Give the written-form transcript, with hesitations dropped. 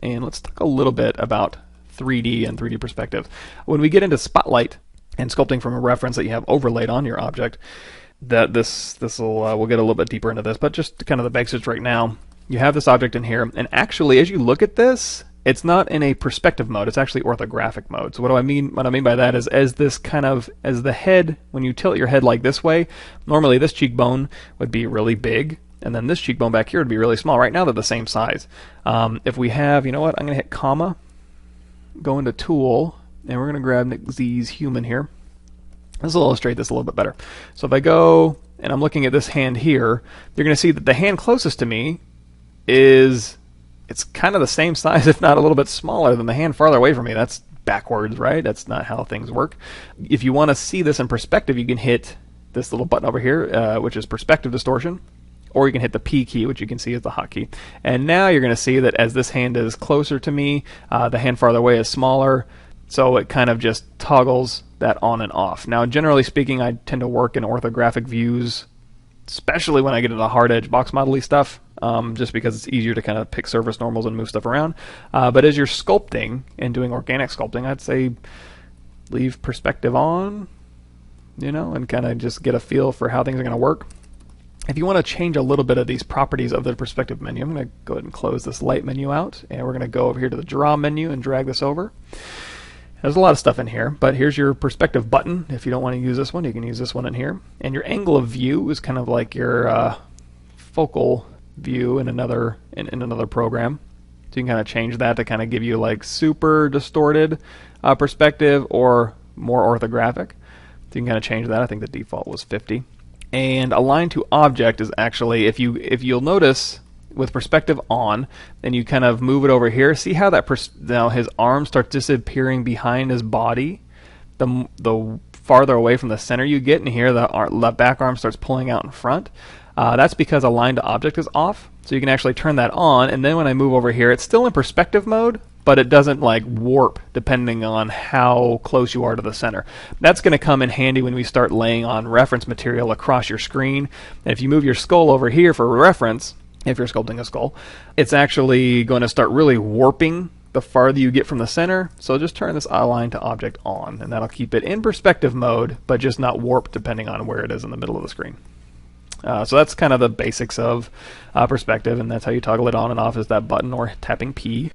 and let's talk a little bit about 3D and 3D perspective. When we get into Spotlight and sculpting from a reference that you have overlaid on your object, that we'll get a little bit deeper into this, but just kind of the basics right now. You have this object in here, and actually, as you look at this, it's not in a perspective mode. It's actually orthographic mode. So what I mean by that is, as the head, when you tilt your head like this way, normally this cheekbone would be really big, and then this cheekbone back here would be really small. Right now they're the same size. If we have, you know what? I'm going to hit comma, go into Tool, and we're going to grab Nick Z's human here. This will illustrate this a little bit better. So if I go and I'm looking at this hand here, you're going to see that the hand closest to me it's kind of the same size, if not a little bit smaller than the hand farther away from me. That's backwards, right? That's not how things work. If you want to see this in perspective, you can hit this little button over here, which is Perspective Distortion, or you can hit the P key, which you can see is the hotkey. And now you're going to see that as this hand is closer to me, the hand farther away is smaller, so it kind of just toggles that on and off. Now, generally speaking, I tend to work in orthographic views, especially when I get into hard edge box model-y stuff, just because it's easier to kind of pick surface normals and move stuff around. But as you're sculpting and doing organic sculpting, I'd say leave perspective on, and kind of just get a feel for how things are going to work. If you want to change a little bit of these properties of the perspective menu, I'm going to go ahead and close this light menu out, and we're going to go over here to the draw menu and drag this over. There's a lot of stuff in here, but here's your perspective button. If you don't want to use this one, you can use this one in here. And your angle of view is kind of like your focal view in another program. So you can kind of change that to kind of give you like super distorted perspective or more orthographic. So you can kind of change that. I think the default was 50. And align to object is actually, if you'll notice, with perspective on, then you kind of move it over here. See how that now his arm starts disappearing behind his body? The farther away from the center you get, and here the back arm starts pulling out in front. That's because align to object is off. So you can actually turn that on, and then when I move over here, it's still in perspective mode, but it doesn't like warp depending on how close you are to the center. That's going to come in handy when we start laying on reference material across your screen. And if you move your skull over here for reference, if you're sculpting a skull, it's actually going to start really warping the farther you get from the center. So just turn this align to object on, and that'll keep it in perspective mode, but just not warp depending on where it is in the middle of the screen. So that's kind of the basics of perspective, and that's how you toggle it on and off, is that button or tapping P.